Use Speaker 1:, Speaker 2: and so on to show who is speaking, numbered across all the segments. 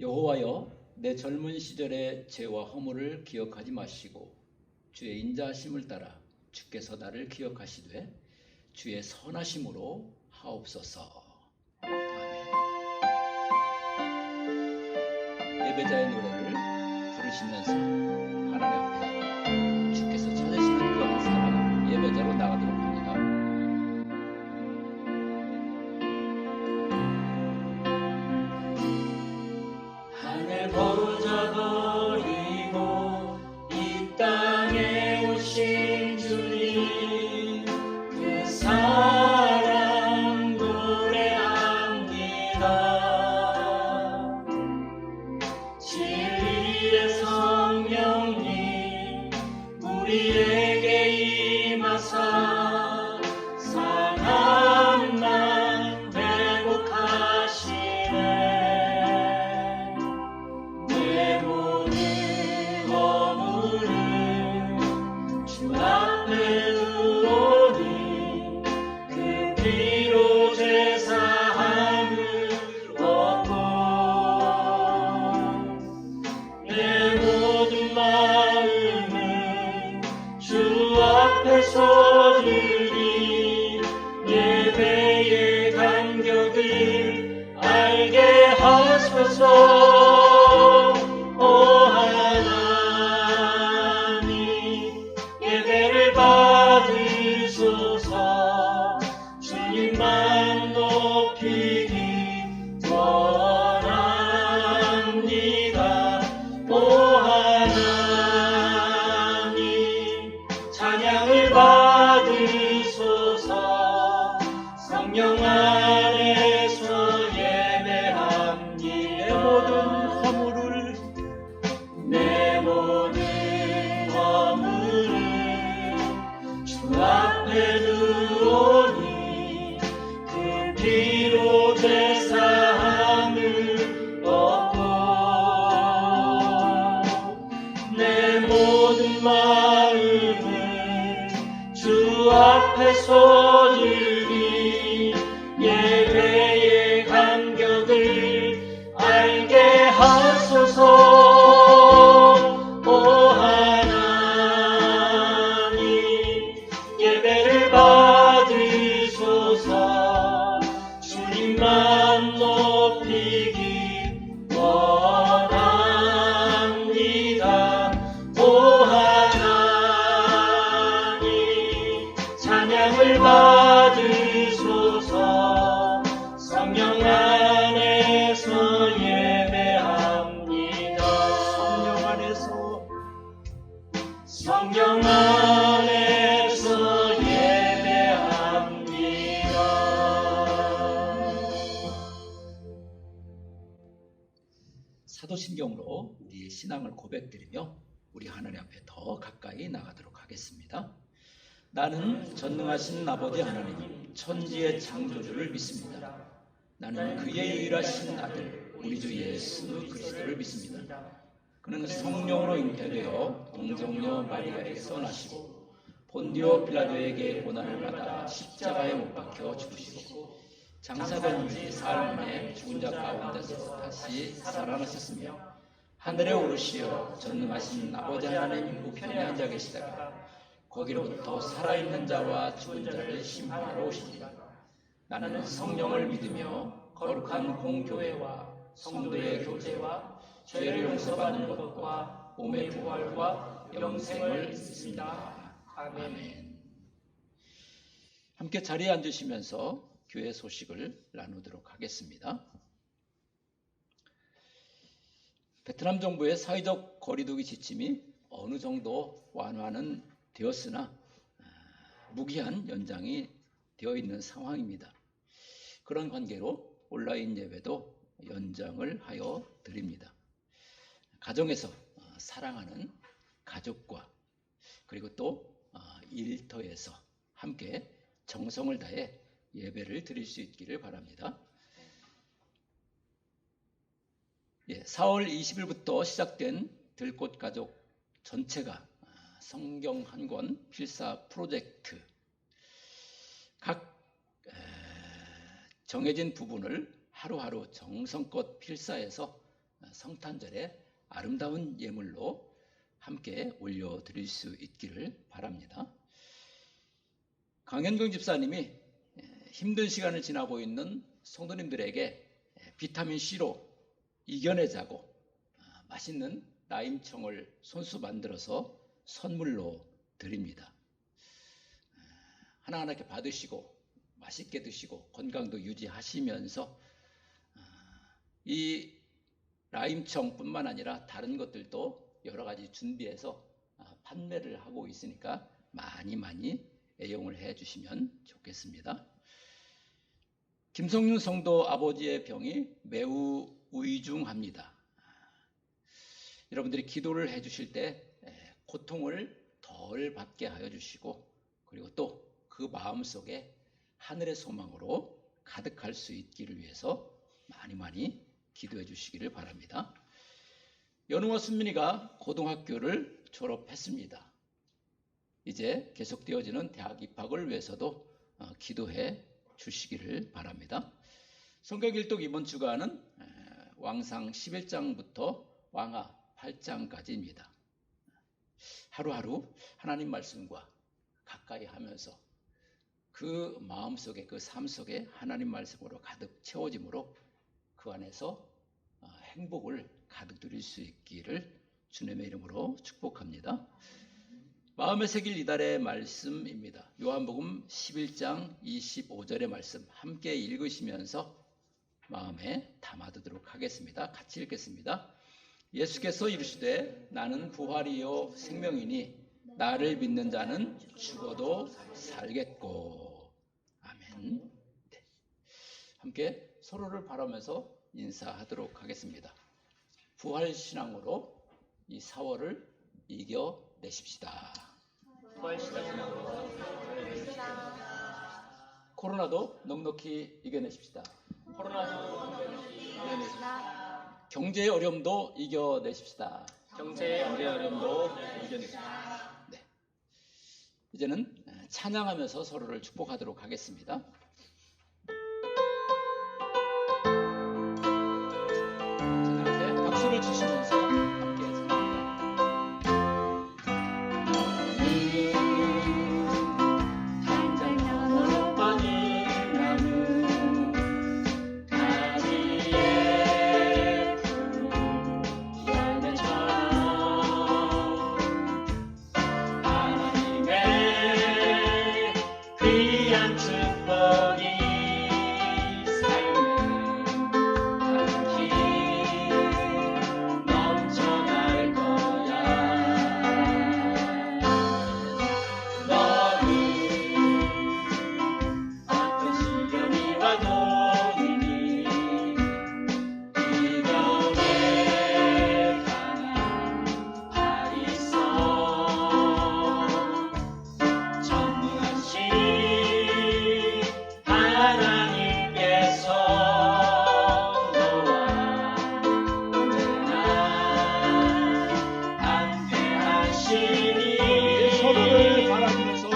Speaker 1: 여호와여, 내 젊은 시절의 죄와 허물을 기억하지 마시고 주의 인자하심을 따라 주께서 나를 기억하시되 주의 선하심으로 하옵소서. 아멘. 예배자의 노래를 부르시면서 하나님 앞에 주께서 찾으시는 그 한 사람 예배자로 나가도록 합니다.
Speaker 2: 하늘 보자 버리고 이 땅에 오신 주님, 그 사랑 노래합니다. 진리의 성령님 우리에게 임하사 사랑만 회복하시네. 내 모든 허물을 주 앞에 두오니 그 피로 제사함을 얻고 내 모든 마음을 주 앞에서 드리 예배의 간격을 알게 하소서. 오 하나님, 예배를 받으소서. 주님만 높이기 원합니다. 오 하나님, 찬양을 받으소서. 성령 안에서 예배합니다. 내 모든 허물을 주 앞에 두오니 그 피로 제사함을 얻고 내 모든 마음을 주 앞에서 드리 예배의 간격을 알게 하소서. 오 하나님, 예배를 받으소서. 주님만 높이기 원합니다. 오 하나님, 찬양을 받으소서. 성령 안에서 예배합니다. 성령 안에서 예배합니다.
Speaker 1: 사도신경으로 우리의 신앙을 고백드리며 우리 하나님 앞에 더 가까이 나가도록 하겠습니다. 나는 전능하신 아버지 하나님, 천지의 창조주를 믿습니다. 나는 그의 유일하신 아들 우리 주 예수 그리스도를 믿습니다. 그는 성령으로 잉태되어 동정녀 마리아에게서 나시고 본디오 빌라도에게 고난을 받아 십자가에 못 박혀 죽으시고 장사된 지 사흘 만에 죽은 자 가운데서 다시 살아나셨으며 하늘에 오르시어 전능하신 아버지 하나님 우편에 앉아 계시다가 거기로부터 살아있는 자와 죽은 자를 심판하러 오십니다. 나는 성령을 믿으며 거룩한 공교회와 성도의 교제와 죄를 용서받는 것과 몸의 부활과 영생을 믿습니다. 아멘. 함께 자리에 앉으시면서 교회 소식을 나누도록 하겠습니다. 베트남 정부의 사회적 거리두기 지침이 어느 정도 완화는 되었으나 무기한 연장이 되어 있는 상황입니다. 그런 관계로 온라인 예배도 연장을 하여 드립니다. 가정에서 사랑하는 가족과 그리고 또 일터에서 함께 정성을 다해 예배를 드릴 수 있기를 바랍니다. 4월 20일부터 시작된 들꽃가족 전체가 성경 한 권 필사 프로젝트, 각 정해진 부분을 하루하루 정성껏 필사해서 성탄절에 아름다운 예물로 함께 올려드릴 수 있기를 바랍니다. 강현경 집사님이 힘든 시간을 지나고 있는 성도님들에게 비타민C로 이겨내자고 맛있는 라임청을 손수 만들어서 선물로 드립니다. 하나하나 이렇게 받으시고 맛있게 드시고 건강도 유지하시면서 이 라임청뿐만 아니라 다른 것들도 여러 가지 준비해서 판매를 하고 있으니까 많이 애용을 해 주시면 좋겠습니다. 김성윤 성도 아버지의 병이 매우 위중합니다. 여러분들이 기도를 해 주실 때 고통을 덜 받게 하여 주시고, 그리고 또 그 마음속에 하늘의 소망으로 가득할 수 있기를 위해서 많이 기도해 주시기를 바랍니다. 연우와 순민이가 고등학교를 졸업했습니다. 이제 계속되어지는 대학 입학을 위해서도 기도해 주시기를 바랍니다. 성경 일독 이번 주간은 왕상 11장부터 왕하 8장까지입니다. 하루하루 하나님 말씀과 가까이 하면서 그 마음속에, 그 삶 속에 하나님 말씀으로 가득 채워짐으로 그 안에서 행복을 가득 누릴 수 있기를 주님의 이름으로 축복합니다. 마음에 새길 이달의 말씀입니다. 요한복음 11장 25절의 말씀 함께 읽으시면서 마음에 담아두도록 하겠습니다. 같이 읽겠습니다. 예수께서 이르시되 나는 부활이요 생명이니 나를 믿는 자는 죽어도 살겠고. 아멘. 네. 함께 서로를 바라면서 인사하도록 하겠습니다. 부활신앙으로 이 4월을 이겨내십시다. 코로나도 넉넉히 이겨내십시다. 경제의 어려움도 이겨내십시다.
Speaker 2: 경제의 어려움도 이겨내십시다.
Speaker 1: 네. 이제는 찬양하면서 서로를 축복하도록 하겠습니다. 찬양할 때 박수를 치시면서 함께 찬양합니다.
Speaker 2: 당장 너무 뻔히 나무 가지에 푸른 열매처럼 하나님의 귀한 축복이 삶에 가득히 넘쳐날 거야. 너는 어떤 시련이 와도 이미 이겨내 가는 팔이 있어. 전능하신 하나님께서 너와 언제나 함께 하시니
Speaker 1: 서로를 바라보면서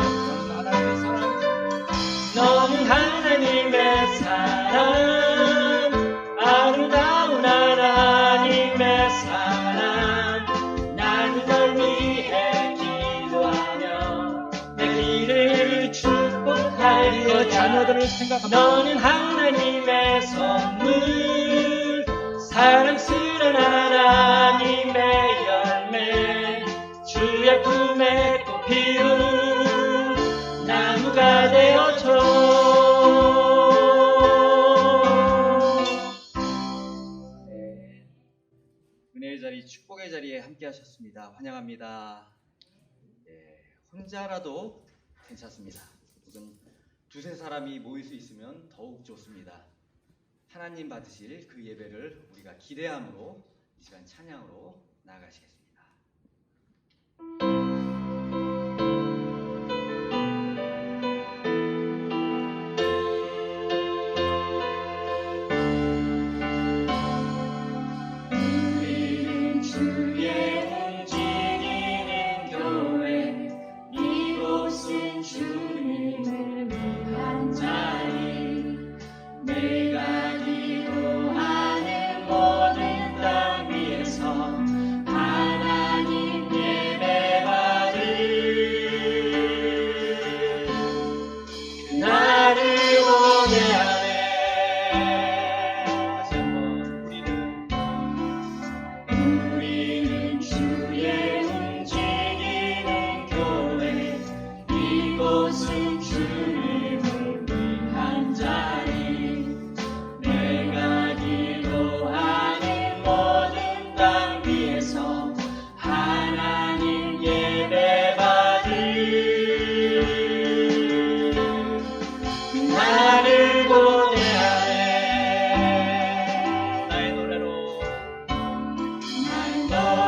Speaker 1: 너는 하나님의 사랑,
Speaker 2: 너는 하나님의 사랑, 아름다운 하나님의 사랑, 나는 널 위해 기도하며 내 길을 축복할
Speaker 1: 우리의
Speaker 2: 거야.
Speaker 1: 자녀들을 생각합니다.
Speaker 2: 너는 하나님의 선물, 사랑스러운 하나님의 열매, 주의 품에 꽃 피운 나무가 되어줘.
Speaker 3: 은혜의 자리, 축복의 자리에 함께 하셨습니다. 환영합니다. 혼자라도 괜찮습니다. 혹은 두세 사람이 모일 수 있으면 더욱 좋습니다. 하나님 받으실 그 예배를 우리가 기대함으로 이 시간 찬양으로 나아가시겠습니다.
Speaker 2: 우리는 주의 움직이는 교회, 이곳은 주님을 위한 자리. 내가 기도하는 모든 땅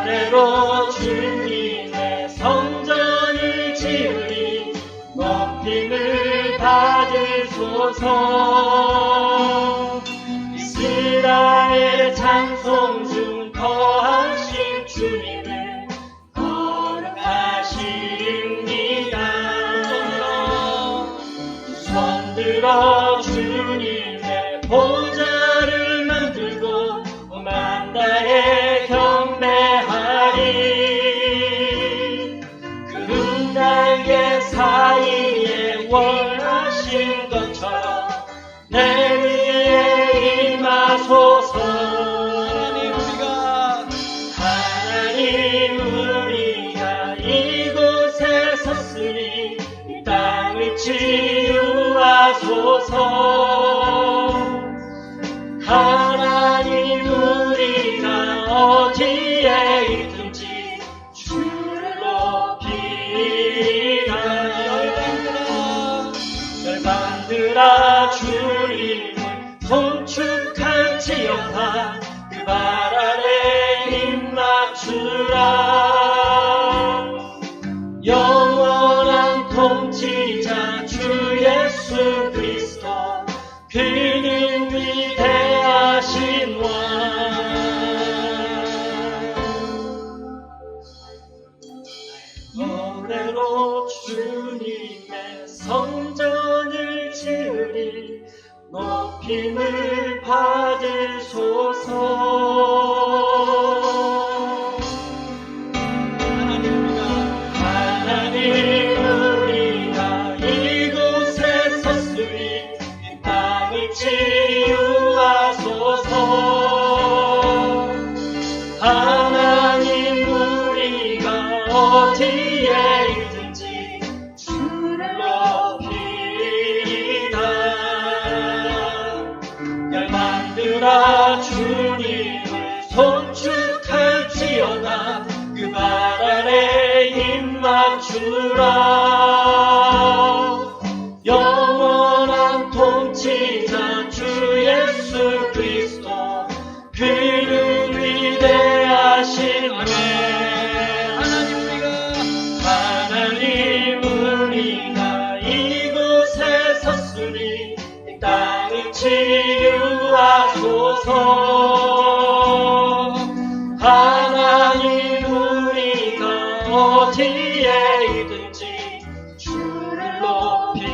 Speaker 2: 노래로 주님의 성전을 지으리 높임을 받으소서. 이스라엘 찬송 중 거하신 주님을 거룩하십니다. 손들어 주님의 보좌를 만들고 만다에 경배하리. 구름 날개 사이에 원하신 것처럼 내 위에 임하소서. 하나님 우리가 이곳에 섰으니 이 땅을 치유하소서. 하나님 우리가 어디에 있든지 주를 높이리라. 열방들아 주님을 송축할지어다. 그 발 아래 입 맞추라. 영원한 통치자 주 예수 그리스도 그는 위대하신 왕. 노래로 주님의 성전을 지으리 높임을 받으소서. 하나님 우리가 이곳에 섰으니 이 땅을 치유하소서. 하나님 우리가 어디에 있든지 주를 높이리다. 열방들아 주님을 송축할지어다. 그 발 아래 입 맞추라. 영원한 통치자 주 예수 그리스도 그는 위대하신 왕. 하나님 우리가 이곳에 섰으니 이 땅을 치유하소서. 하나님 우리가 어디에 있든지 주를 높이리다.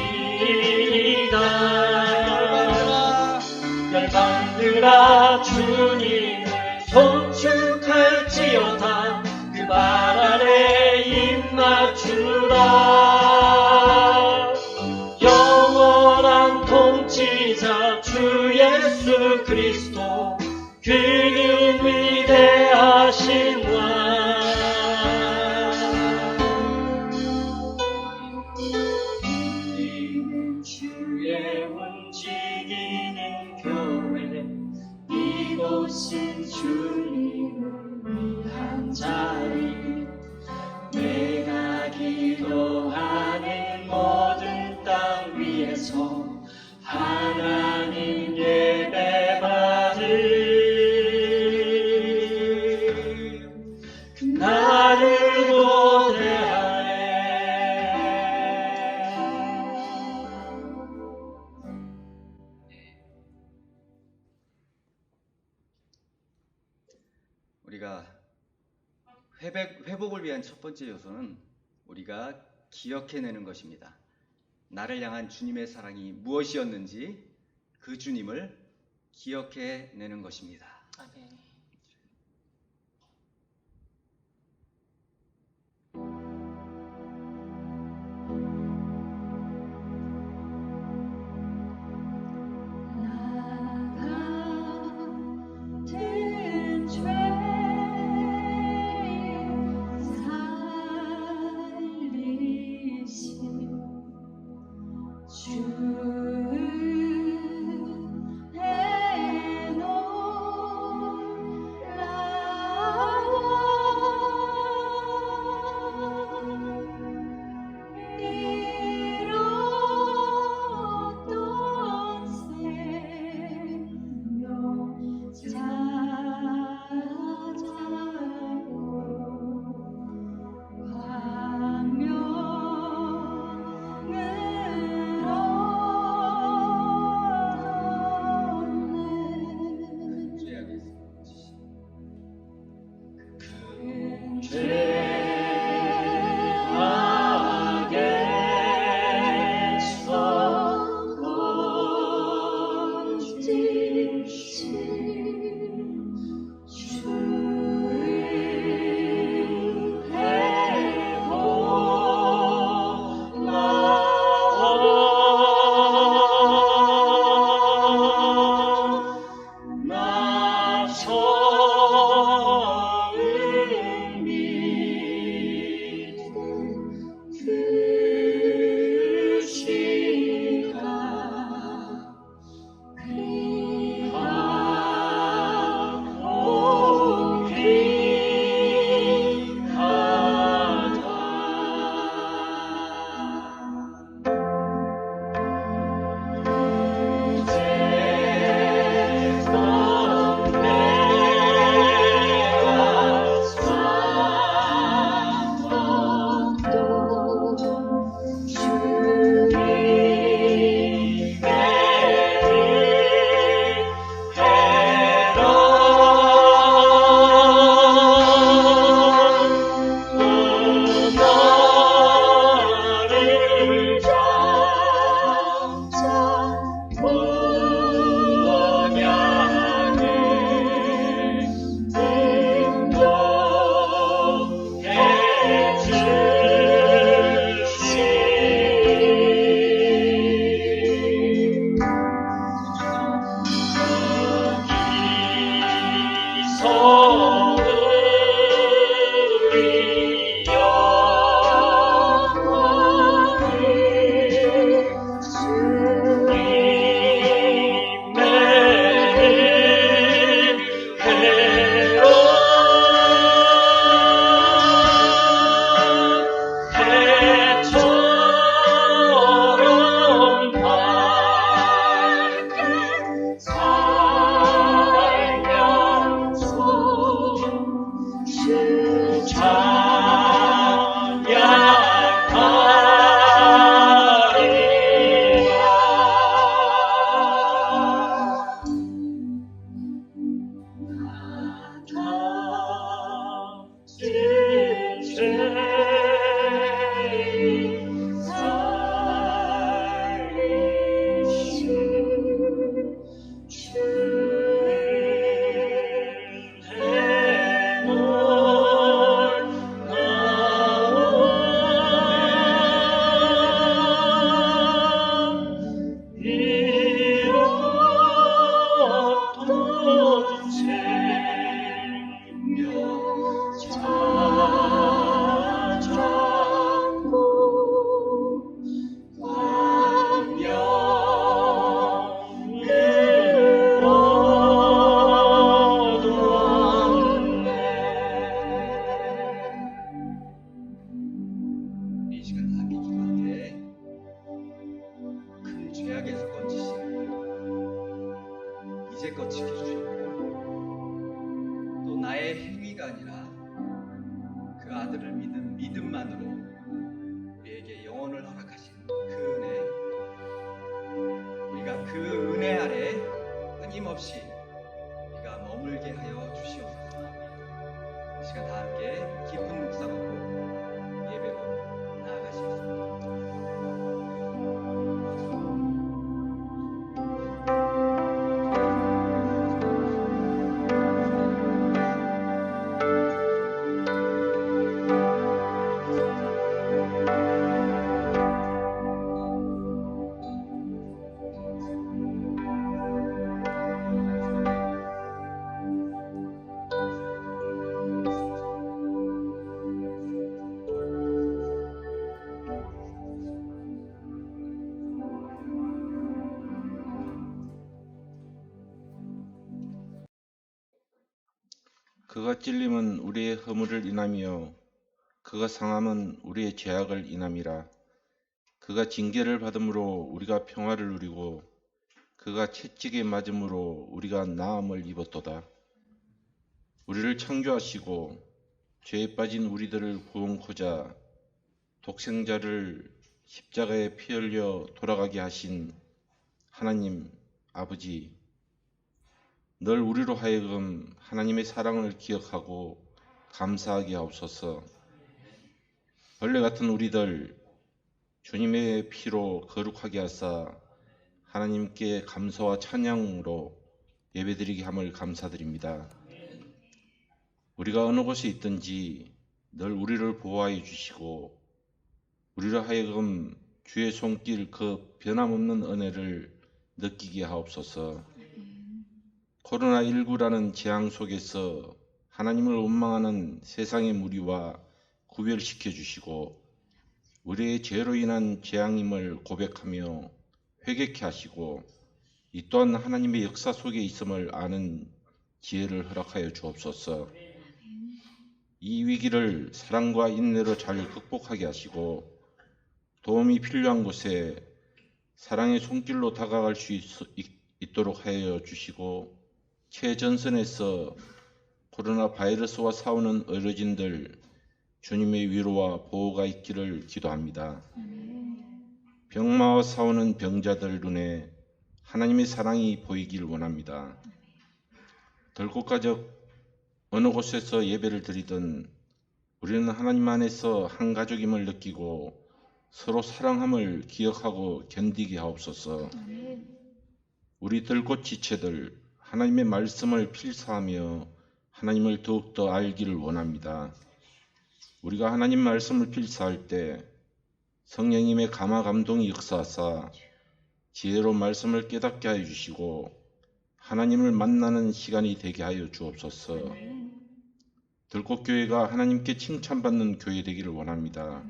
Speaker 2: 열방들아 주님을 송축할지어다. 그 발 아래 입 맞추라. 영원한 통치자 주 예수 그리스도 그는 위대하신 왕. 이는 주의 움직이는 교회 이곳은 주님을 위한 자리. 내가 기도하는 모든 땅 위에서 하나님 예배 받을 나를 고대하네.
Speaker 3: 우리가 회복을 위한 첫 번째 요소는 우리가 기억해내는 것입니다. 나를 향한 주님의 사랑이 무엇이었는지 그 주님을 기억해내는 것입니다.
Speaker 2: 아멘.
Speaker 4: 같은 죄 살리신 주의
Speaker 3: 이 시간 다 함께 기도할 때 큰 죄악에서 건지시고 이제껏 지켜주셨고 또 나의 행위가 아니라 그 아들을 믿는 믿음만으로 우리에게 영원을 허락하신 그 은혜, 우리가 그 은혜 아래 끊임없이 우리가 머물게 하여 주시옵소서. 이 시간 다 함께 깊은 묵상하고 예배로 나아가시겠습니다.
Speaker 5: 그가 찔림은 우리의 허물을 인함이요 그가 상함은 우리의 죄악을 인함이라. 그가 징계를 받음으로 우리가 평화를 누리고 그가 채찍에 맞음으로 우리가 나음을 입었도다. 우리를 창조하시고 죄에 빠진 우리들을 구원코자 독생자를 십자가에 피 흘려 돌아가게 하신 하나님 아버지, 늘 우리로 하여금 하나님의 사랑을 기억하고 감사하게 하옵소서. 벌레 같은 우리들 주님의 피로 거룩하게 하사 하나님께 감사와 찬양으로 예배드리게 함을 감사드립니다. 우리가 어느 곳에 있든지 늘 우리를 보호하여 주시고 우리로 하여금 주의 손길 그 변함없는 은혜를 느끼게 하옵소서. 코로나19라는 재앙 속에서 하나님을 원망하는 세상의 무리와 구별시켜 주시고 우리의 죄로 인한 재앙임을 고백하며 회개케 하시고 이 또한 하나님의 역사 속에 있음을 아는 지혜를 허락하여 주옵소서. 이 위기를 사랑과 인내로 잘 극복하게 하시고 도움이 필요한 곳에 사랑의 손길로 다가갈 수 있도록 하여 주시고 최전선에서 코로나 바이러스와 싸우는 어르신들 주님의 위로와 보호가 있기를 기도합니다. 병마와 싸우는 병자들 눈에 하나님의 사랑이 보이길 원합니다. 덜고가적 어느 곳에서 예배를 드리든 우리는 하나님 안에서 한 가족임을 느끼고 서로 사랑함을 기억하고 견디게 하옵소서. 우리 들꽃 지체들 하나님의 말씀을 필사하며 하나님을 더욱더 알기를 원합니다. 우리가 하나님 말씀을 필사할 때 성령님의 감화 감동이 역사하사 지혜로 말씀을 깨닫게 하여 주시고 하나님을 만나는 시간이 되게 하여 주옵소서. 들꽃교회가 하나님께 칭찬받는 교회 되기를 원합니다.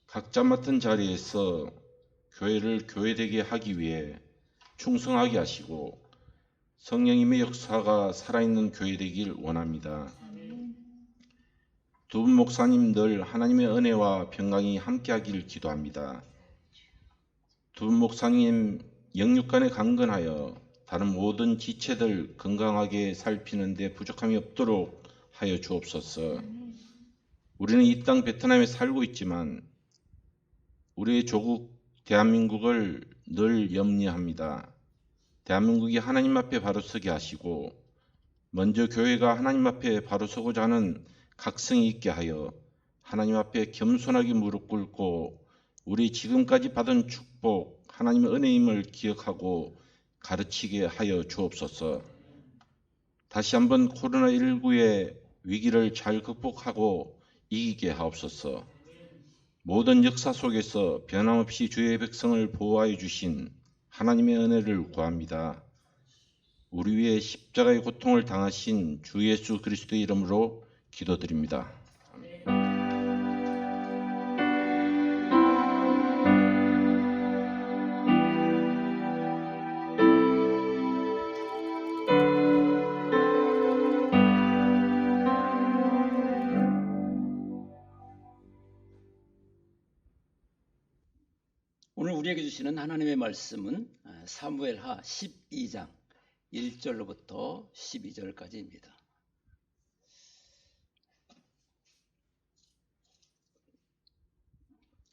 Speaker 5: 각자 맡은 자리에서 교회를 교회되게 하기 위해 충성하게 하시고 성령님의 역사가 살아있는 교회 되길 원합니다. 두 분 목사님 늘 하나님의 은혜와 평강이 함께하기를 기도합니다. 두 분 목사님 영육간에 강건하여 다른 모든 지체들 건강하게 살피는 데 부족함이 없도록 하여 주옵소서. 우리는 이 땅 베트남에 살고 있지만 우리의 조국 대한민국을 늘 염려합니다. 대한민국이 하나님 앞에 바로 서게 하시고 먼저 교회가 하나님 앞에 바로 서고자 하는 각성이 있게 하여 하나님 앞에 겸손하게 무릎 꿇고 우리 지금까지 받은 축복 하나님의 은혜임을 기억하고 가르치게 하여 주옵소서. 다시 한번 코로나19의 위기를 잘 극복하고 이기게 하옵소서. 모든 역사 속에서 변함없이 주의 백성을 보호하여 주신 하나님의 은혜를 구합니다. 우리 위해 십자가의 고통을 당하신 주 예수 그리스도의 이름으로 기도드립니다.
Speaker 1: 오늘 우리에게 주시는 하나님의 말씀은 사무엘하 12장 1절로부터 12절까지입니다.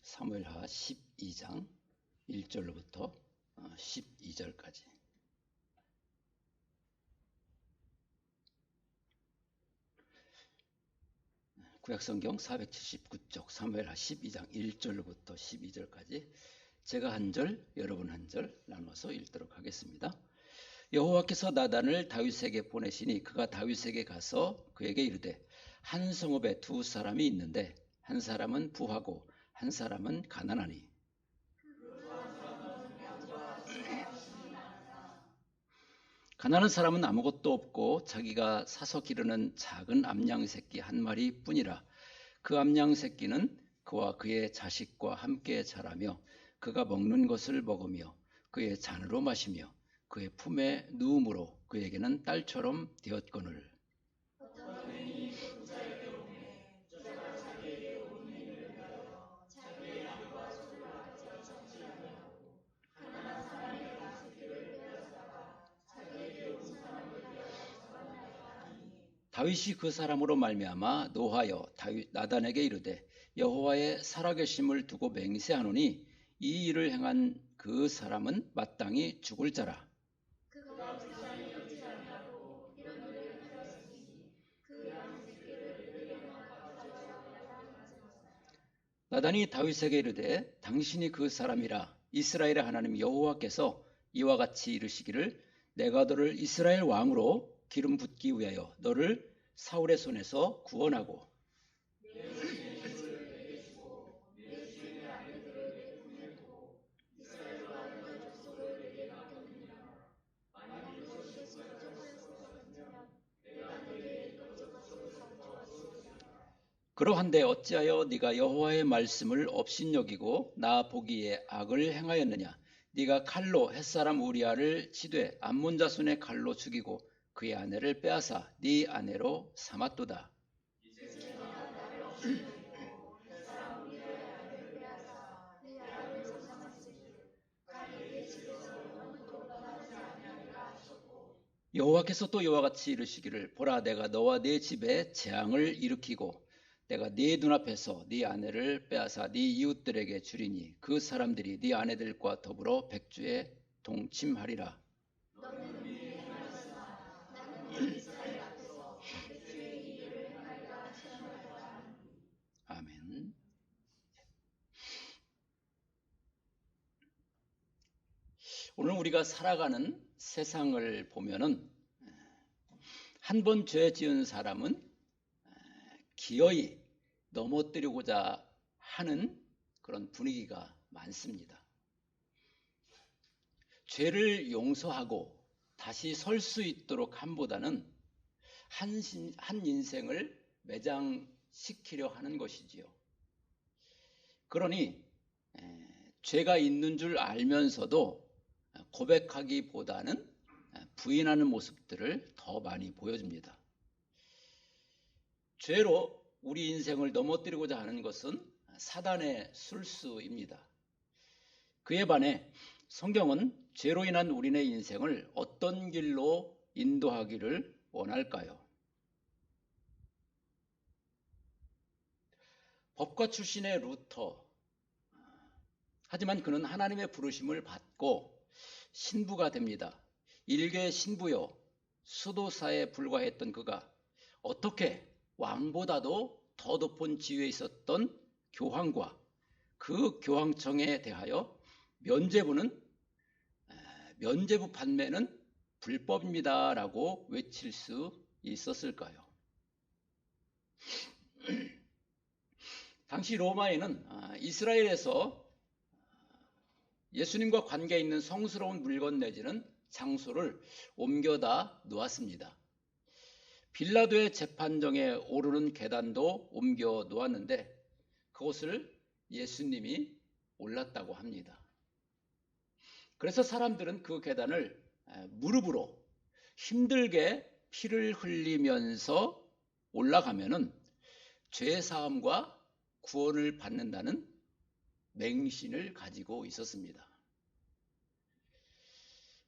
Speaker 1: 사무엘하 12장 1절로부터 12절까지. 구약성경 479쪽 사무엘하 12장 1절로부터 12절까지 제가 한 절, 여러분 한 절 나눠서 읽도록 하겠습니다. 여호와께서 나단을 다윗에게 보내시니 그가 다윗에게 가서 그에게 이르되 한 성읍에 두 사람이 있는데 한 사람은 부하고 한 사람은 가난하니 가난한 사람은 아무것도 없고 자기가 사서 기르는 작은 암양 새끼 한 마리 뿐이라. 그 암양 새끼는 그와 그의 자식과 함께 자라며 그가 먹는 것을 먹으며 그의 잔으로 마시며 그의 품에 누움으로 그에게는 딸처럼 되었거늘. 다윗이 그 사람으로 말미암아 노하여 나단에게 이르되 여호와의 살아계심을 두고 맹세하노니 이 일을 행한 그 사람은 마땅히 죽을 자라. 나단이 다윗에게 이르되 당신이 그 사람이라 이스라엘의 하나님 여호와께서 이와 같이 이르시기를 내가 너를 이스라엘 왕으로 기름 붓기 위하여 너를 사울의 손에서 구원하고 그러한데 어찌하여 네가 여호와의 말씀을 업신여기고 나 보기에 악을 행하였느냐? 네가 칼로 햇사람 우리아를 치되 암몬 자손의 칼로 죽이고 그의 아내를 빼앗아 네 아내로 삼았도다. 여호와께서 또 이와 같이 이르시기를 보라 내가 너와 네 집에 재앙을 일으키고 내가 네 눈앞에서 네 아내를 빼앗아 네 이웃들에게 주리니 그 사람들이 네 아내들과 더불어 백주에 동침하리라. 아멘. 오늘 우리가 살아가는 세상을 보면은 한 번 죄 지은 사람은 기어이 넘어뜨리고자 하는 그런 분위기가 많습니다. 죄를 용서하고 다시 설 수 있도록 함보다는 한 인생을 매장시키려 하는 것이지요. 그러니 죄가 있는 줄 알면서도 고백하기보다는 부인하는 모습들을 더 많이 보여줍니다. 죄로 우리 인생을 넘어뜨리고자 하는 것은 사단의 술수입니다. 그에 반해 성경은 죄로 인한 우리네 인생을 어떤 길로 인도하기를 원할까요? 법과 출신의 루터. 하지만 그는 하나님의 부르심을 받고 신부가 됩니다. 일개 신부요, 수도사에 불과했던 그가 어떻게 왕보다도 더 높은 지위에 있었던 교황과 그 교황청에 대하여 면죄부 판매는 불법입니다라고 외칠 수 있었을까요? 당시 로마에는 이스라엘에서 예수님과 관계 있는 성스러운 물건 내지는 장소를 옮겨다 놓았습니다. 빌라도의 재판정에 오르는 계단도 옮겨 놓았는데 그곳을 예수님이 올랐다고 합니다. 그래서 사람들은 그 계단을 무릎으로 힘들게 피를 흘리면서 올라가면은 죄 사함과 구원을 받는다는 맹신을 가지고 있었습니다.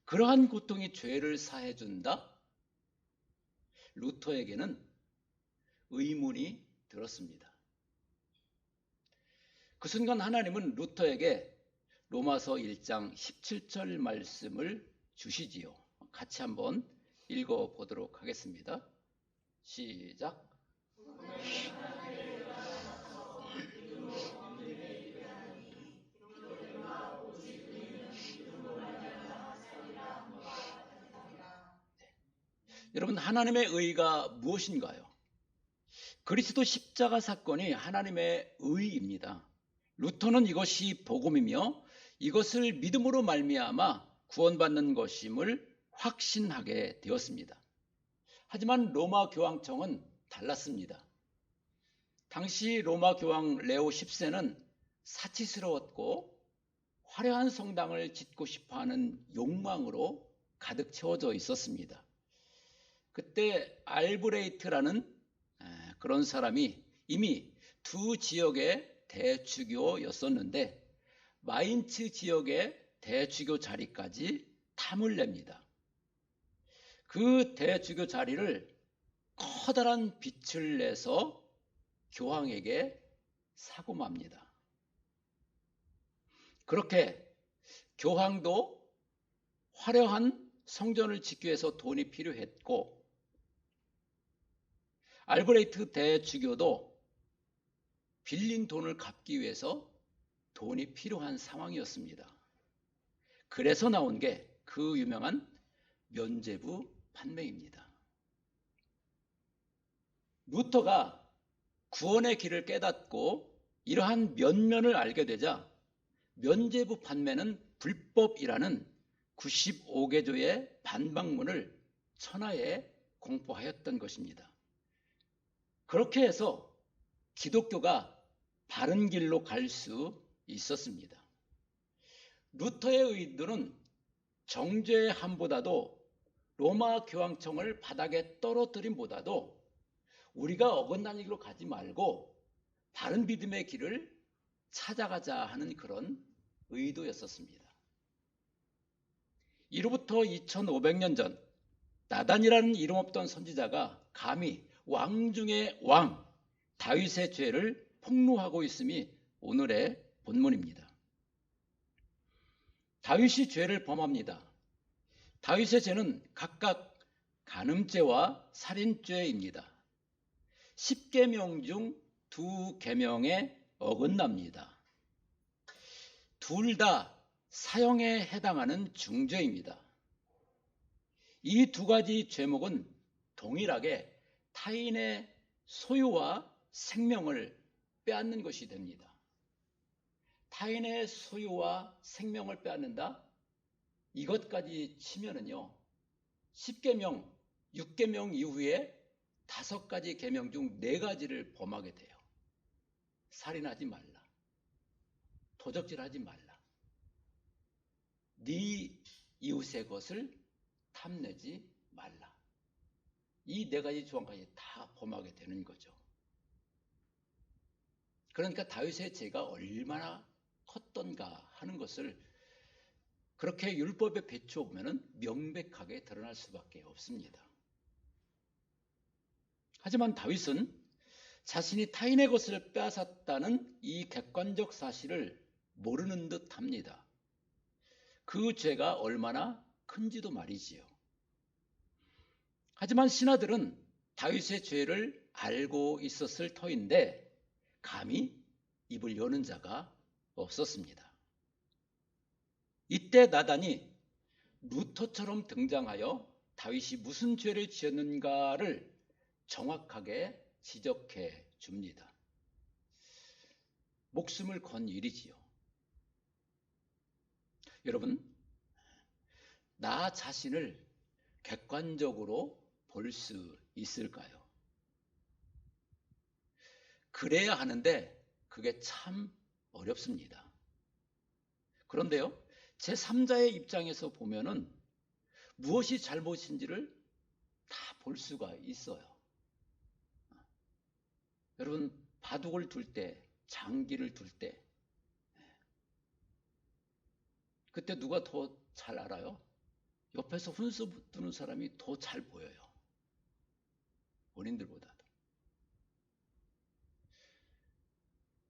Speaker 1: 그러한 고통이 죄를 사해준다? 루터에게는 의문이 들었습니다. 그 순간 하나님은 루터에게 로마서 1장 17절 말씀을 주시지요. 같이 한번 읽어보도록 하겠습니다. 시작. 여러분, 하나님의 의가 무엇인가요? 그리스도 십자가 사건이 하나님의 의입니다. 루터는 이것이 복음이며 이것을 믿음으로 말미암아 구원받는 것임을 확신하게 되었습니다. 하지만 로마 교황청은 달랐습니다. 당시 로마 교황 레오 10세는 사치스러웠고 화려한 성당을 짓고 싶어하는 욕망으로 가득 채워져 있었습니다. 그때 알브레이트라는 그런 사람이 이미 두 지역의 대주교였었는데 마인츠 지역의 대주교 자리까지 탐을 냅니다. 그 대주교 자리를 커다란 빚을 내서 교황에게 사고 맙니다. 그렇게 교황도 화려한 성전을 짓기 위해서 돈이 필요했고 알브레이트 대주교도 빌린 돈을 갚기 위해서 돈이 필요한 상황이었습니다. 그래서 나온 게 그 유명한 면죄부 판매입니다. 루터가 구원의 길을 깨닫고 이러한 면면을 알게 되자 면죄부 판매는 불법이라는 95개조의 반박문을 천하에 공포하였던 것입니다. 그렇게 해서 기독교가 바른 길로 갈 수 있었습니다. 루터의 의도는 정죄의 함보다도 로마 교황청을 바닥에 떨어뜨림보다도 우리가 어긋난 길로 가지 말고 바른 믿음의 길을 찾아가자 하는 그런 의도였었습니다. 이로부터 2500년 전 나단이라는 이름 없던 선지자가 감히 왕 중의 왕 다윗의 죄를 폭로하고 있음이 오늘의 본문입니다. 다윗이 죄를 범합니다. 다윗의 죄는 각각 간음죄와 살인죄입니다. 10계명 중 2계명에 어긋납니다. 둘 다 사형에 해당하는 중죄입니다. 이 두 가지 죄목은 동일하게 타인의 소유와 생명을 빼앗는 것이 됩니다. 타인의 소유와 생명을 빼앗는다? 이것까지 치면은요, 10계명, 6계명 이후에 5가지 계명 중 4가지를 범하게 돼요. 살인하지 말라. 도적질하지 말라. 네 이웃의 것을 탐내지 말라. 이 4가지 조항까지 다 범하게 되는 거죠. 그러니까 다윗의 죄가 얼마나 컸던가 하는 것을 그렇게 율법에 비추어 보면 명백하게 드러날 수밖에 없습니다. 하지만 다윗은 자신이 타인의 것을 빼앗았다는 이 객관적 사실을 모르는 듯 합니다. 그 죄가 얼마나 큰지도 말이지요. 하지만 신하들은 다윗의 죄를 알고 있었을 터인데 감히 입을 여는 자가 없었습니다. 이때 나단이 루터처럼 등장하여 다윗이 무슨 죄를 지었는가를 정확하게 지적해 줍니다. 목숨을 건 일이지요. 여러분, 나 자신을 객관적으로 볼 수 있을까요? 그래야 하는데 그게 참 어렵습니다. 그런데요, 제3자의 입장에서 보면은 무엇이 잘못인지를 다 볼 수가 있어요. 여러분, 바둑을 둘 때, 장기를 둘 때, 그때 누가 더 잘 알아요? 옆에서 훈수 두는 사람이 더 잘 보여요. 본인들보다도.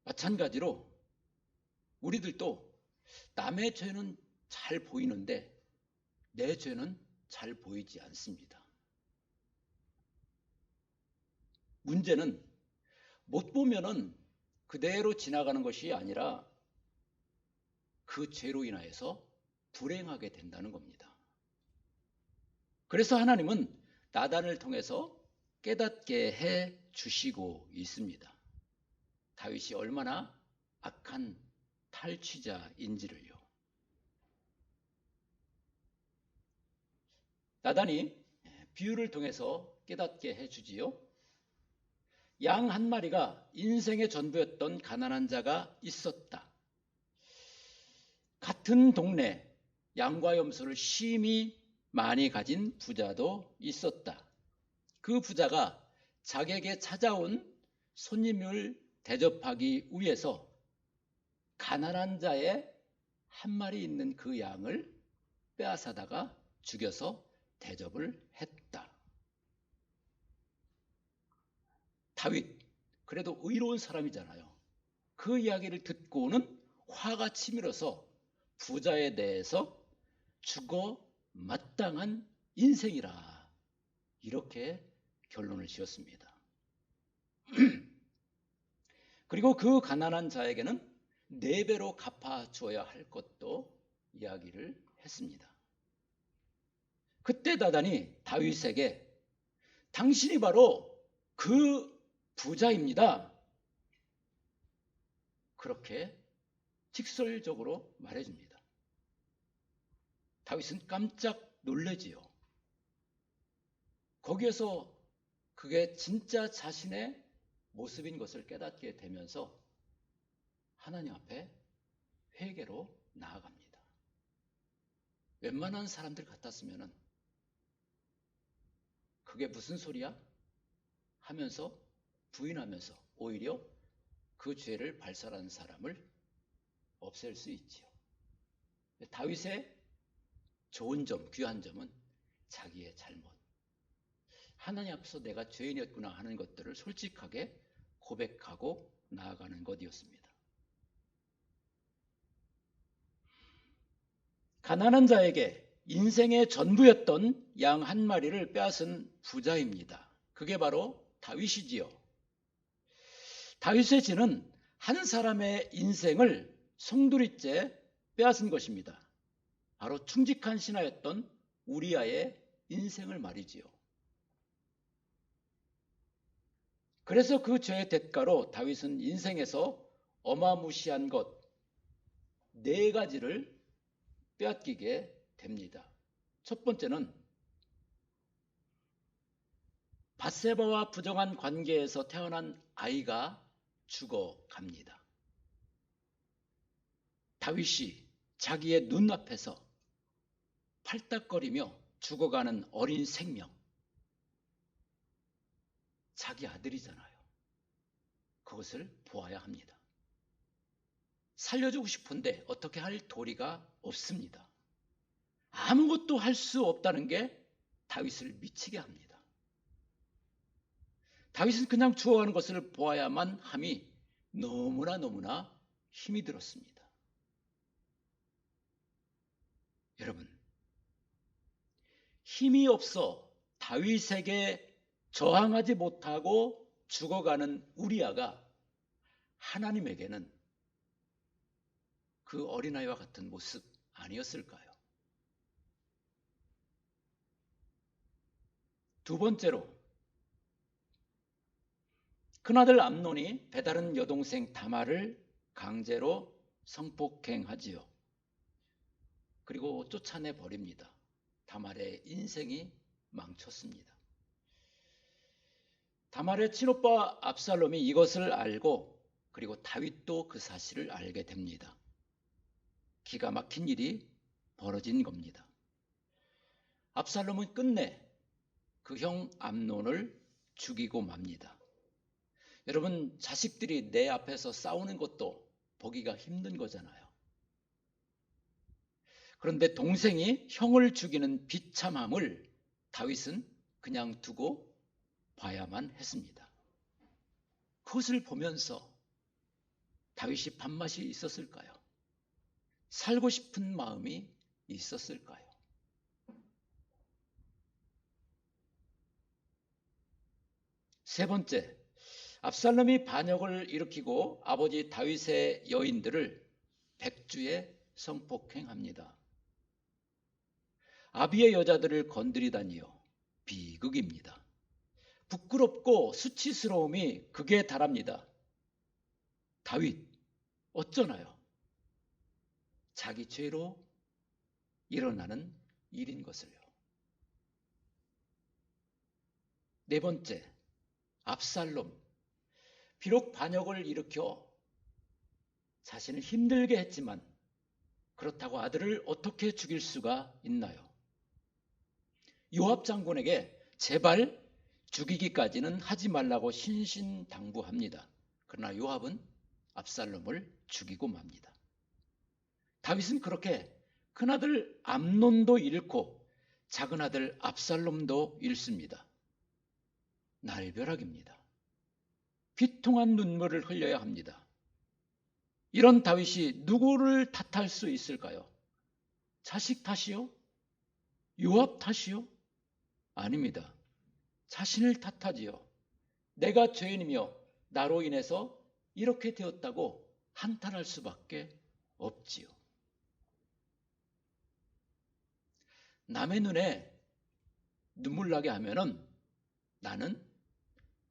Speaker 1: 마찬가지로 우리들도 남의 죄는 잘 보이는데 내 죄는 잘 보이지 않습니다. 문제는 못 보면은 그대로 지나가는 것이 아니라 그 죄로 인하여서 불행하게 된다는 겁니다. 그래서 하나님은 나단을 통해서 깨닫게 해 주시고 있습니다. 다윗이 얼마나 악한 탈취자인지를요. 나단이 비유를 통해서 깨닫게 해주지요. 양 한 마리가 인생의 전부였던 가난한 자가 있었다. 같은 동네 양과 염소를 심히 많이 가진 부자도 있었다. 그 부자가 자기에게 찾아온 손님을 대접하기 위해서 가난한 자의 한 마리 있는 그 양을 빼앗아다가 죽여서 대접을 했다. 다윗, 그래도 의로운 사람이잖아요. 그 이야기를 듣고는 화가 치밀어서 부자에 대해서 죽어 마땅한 인생이라 이렇게 결론을 지었습니다. 그리고 그 가난한 자에게는 4배로 갚아주어야 할 것도 이야기를 했습니다. 그때 나단이 다윗에게 당신이 바로 그 부자입니다. 그렇게 직설적으로 말해줍니다. 다윗은 깜짝 놀래지요. 거기에서 그게 진짜 자신의 모습인 것을 깨닫게 되면서 하나님 앞에 회개로 나아갑니다. 웬만한 사람들 같았으면 그게 무슨 소리야? 하면서 부인하면서 오히려 그 죄를 발설한 사람을 없앨 수 있지요. 다윗의 좋은 점, 귀한 점은 자기의 잘못, 하나님 앞에서 내가 죄인이었구나 하는 것들을 솔직하게 고백하고 나아가는 것이었습니다. 가난한 자에게 인생의 전부였던 양 한 마리를 빼앗은 부자입니다. 그게 바로 다윗이지요. 다윗의 죄는 한 사람의 인생을 송두리째 빼앗은 것입니다. 바로 충직한 신하였던 우리아의 인생을 말이지요. 그래서 그 죄의 대가로 다윗은 인생에서 어마무시한 것 4가지를 빼앗기게 됩니다. 첫 번째는 밧세바와 부정한 관계에서 태어난 아이가 죽어갑니다. 다윗이 자기의 눈앞에서 팔딱거리며 죽어가는 어린 생명, 자기 아들이잖아요. 그것을 보아야 합니다. 살려주고 싶은데 어떻게 할 도리가 없습니다. 아무것도 할 수 없다는 게 다윗을 미치게 합니다. 다윗은 그냥 죽어가는 것을 보아야만 함이 너무나 힘이 들었습니다. 여러분, 힘이 없어 다윗에게 저항하지 못하고 죽어가는 우리아가 하나님에게는 그 어린아이와 같은 모습 아니었을까요? 두 번째로, 큰아들 암논이 배다른 여동생 다말을 강제로 성폭행하지요. 그리고 쫓아내 버립니다. 다말의 인생이 망쳤습니다. 다말의 친오빠 압살롬이 이것을 알고 그리고 다윗도 그 사실을 알게 됩니다. 기가 막힌 일이 벌어진 겁니다. 압살롬은 끝내 그 형 암논을 죽이고 맙니다. 여러분, 자식들이 내 앞에서 싸우는 것도 보기가 힘든 거잖아요. 그런데 동생이 형을 죽이는 비참함을 다윗은 그냥 두고 봐야만 했습니다. 그것을 보면서 다윗이 밥맛이 있었을까요? 살고 싶은 마음이 있었을까요? 세 번째, 압살롬이 반역을 일으키고 아버지 다윗의 여인들을 백주에 성폭행합니다. 아비의 여자들을 건드리다니요, 비극입니다. 부끄럽고 수치스러움이 극에 달합니다. 다윗 어쩌나요? 자기 죄로 일어나는 일인 것을요. 네 번째, 압살롬. 비록 반역을 일으켜 자신을 힘들게 했지만 그렇다고 아들을 어떻게 죽일 수가 있나요? 요압 장군에게 제발 죽이기까지는 하지 말라고 신신당부합니다. 그러나 요압은 압살롬을 죽이고 맙니다. 다윗은 그렇게 큰아들 암논도 잃고 작은아들 압살롬도 잃습니다. 날벼락입니다. 비통한 눈물을 흘려야 합니다. 이런 다윗이 누구를 탓할 수 있을까요? 자식 탓이요? 요압 탓이요? 아닙니다. 자신을 탓하지요. 내가 죄인이며 나로 인해서 이렇게 되었다고 한탄할 수밖에 없지요. 남의 눈에 눈물 나게 하면은 나는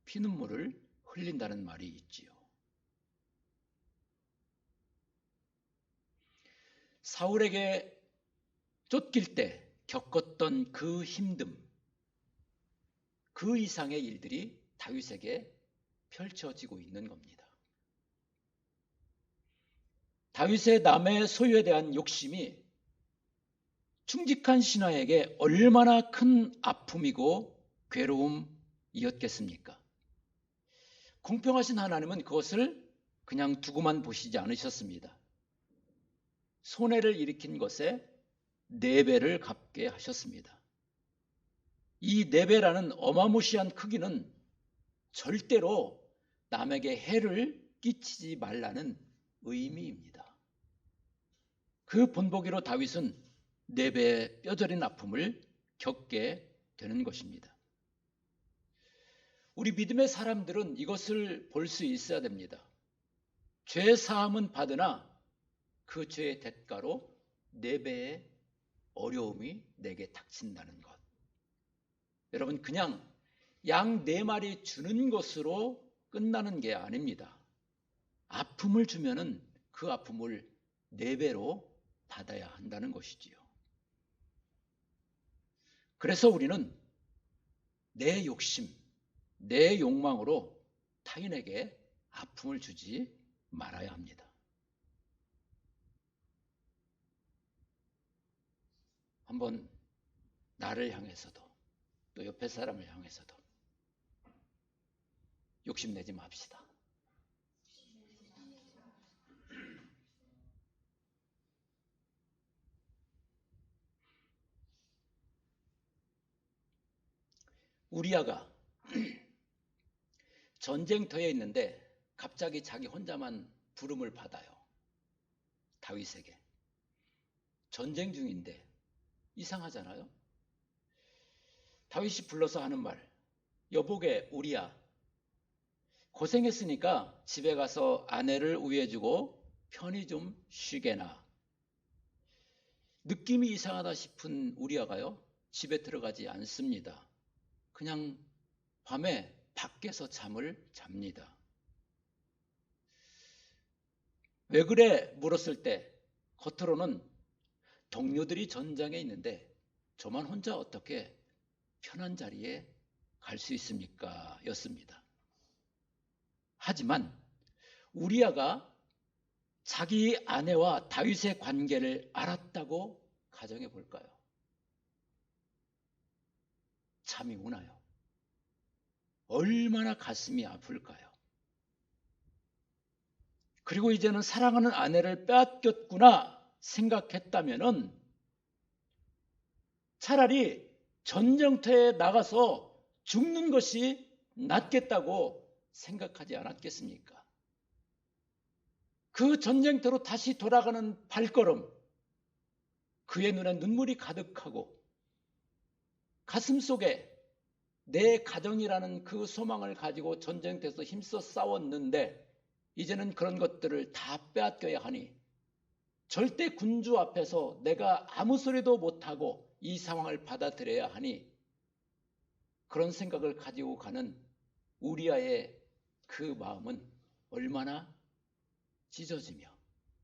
Speaker 1: 피눈물을 흘린다는 말이 있지요. 사울에게 쫓길 때 겪었던 그 힘듦, 그 이상의 일들이 다윗에게 펼쳐지고 있는 겁니다. 다윗의 남의 소유에 대한 욕심이 충직한 신하에게 얼마나 큰 아픔이고 괴로움이었겠습니까? 공평하신 하나님은 그것을 그냥 두고만 보시지 않으셨습니다. 손해를 일으킨 것에 4배를 갚게 하셨습니다. 이 4배라는 어마무시한 크기는 절대로 남에게 해를 끼치지 말라는 의미입니다. 그 본보기로 다윗은 4배의 뼈저린 아픔을 겪게 되는 것입니다. 우리 믿음의 사람들은 이것을 볼 수 있어야 됩니다. 죄 사함은 받으나 그 죄의 대가로 4배의 어려움이 내게 닥친다는 것. 여러분, 그냥 양 4마리 주는 것으로 끝나는 게 아닙니다. 아픔을 주면은 그 아픔을 4배로 받아야 한다는 것이지요. 그래서 우리는 내 욕심, 내 욕망으로 타인에게 아픔을 주지 말아야 합니다. 한번 나를 향해서도 또 옆에 사람을 향해서도 욕심내지 맙시다. 우리아가 전쟁터에 있는데 갑자기 자기 혼자만 부름을 받아요. 다윗에게. 전쟁 중인데 이상하잖아요. 다윗이 불러서 하는 말, 여보게 우리야, 고생했으니까 집에 가서 아내를 우애해주고 편히 좀 쉬게나. 느낌이 이상하다 싶은 우리아가요, 집에 들어가지 않습니다. 그냥 밤에 밖에서 잠을 잡니다. 왜 그래? 물었을 때 겉으로는 동료들이 전장에 있는데 저만 혼자 어떻게 편한 자리에 갈 수 있습니까? 였습니다. 하지만 우리아가 자기 아내와 다윗의 관계를 알았다고 가정해 볼까요? 잠이 오나요? 얼마나 가슴이 아플까요? 그리고 이제는 사랑하는 아내를 빼앗겼구나 생각했다면은 차라리 전쟁터에 나가서 죽는 것이 낫겠다고 생각하지 않았겠습니까? 그 전쟁터로 다시 돌아가는 발걸음, 그의 눈에 눈물이 가득하고 가슴 속에 내 가정이라는 그 소망을 가지고 전쟁터에서 힘써 싸웠는데 이제는 그런 것들을 다 빼앗겨야 하니 절대 군주 앞에서 내가 아무 소리도 못하고 이 상황을 받아들여야 하니 그런 생각을 가지고 가는 우리아의 그 마음은 얼마나 찢어지며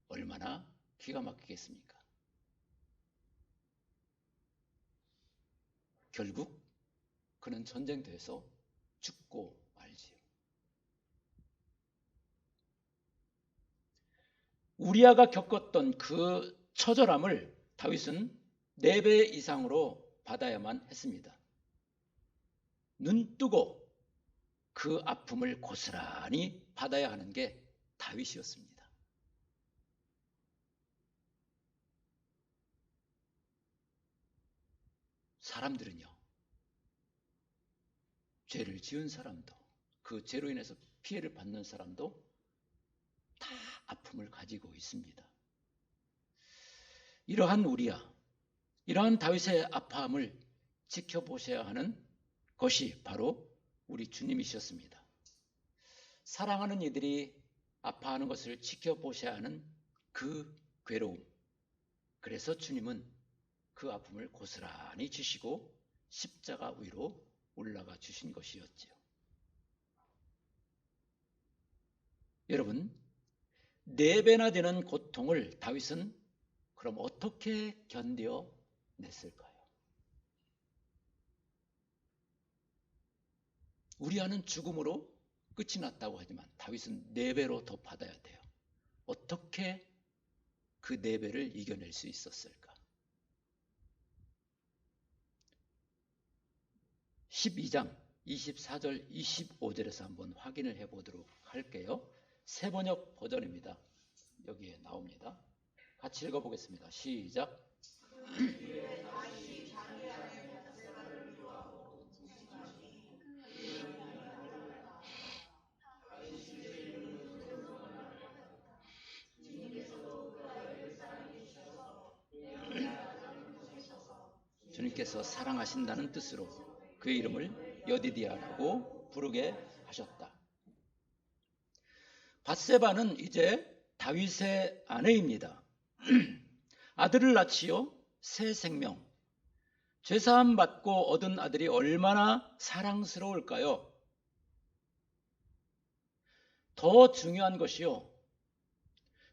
Speaker 1: 얼마나 기가 막히겠습니까? 결국 그는 전쟁터에서 죽고 말지요. 우리아가 겪었던 그 처절함을 다윗은 4배 이상으로 받아야만 했습니다. 눈 뜨고 그 아픔을 고스란히 받아야 하는 게 다윗이었습니다. 사람들은요, 죄를 지은 사람도 그 죄로 인해서 피해를 받는 사람도 다 아픔을 가지고 있습니다. 이러한 우리야, 이러한 다윗의 아파함을 지켜보셔야 하는 것이 바로 우리 주님이셨습니다. 사랑하는 이들이 아파하는 것을 지켜보셔야 하는 그 괴로움. 그래서 주님은 그 아픔을 고스란히 지시고 십자가 위로 올라가 주신 것이었지요. 여러분, 4배나 되는 고통을 다윗은 그럼 어떻게 견뎌냈을까요? 우리아는 죽음으로 끝이 났다고 하지만 다윗은 4배로 더 받아야 돼요. 어떻게 그 4배를 이겨낼 수 있었을까? 12장 24절 25절에서 한번 확인을 해보도록 할게요. 새번역 버전입니다. 여기에 나옵니다. 같이 읽어보겠습니다. 시작. 주님께서 사랑하신다는 뜻으로 그의 이름을 여디디아라고 부르게 하셨다. 밧세바는 이제 다윗의 아내입니다. 아들을 낳지요. 새 생명. 죄사함 받고 얻은 아들이 얼마나 사랑스러울까요? 더 중요한 것이요.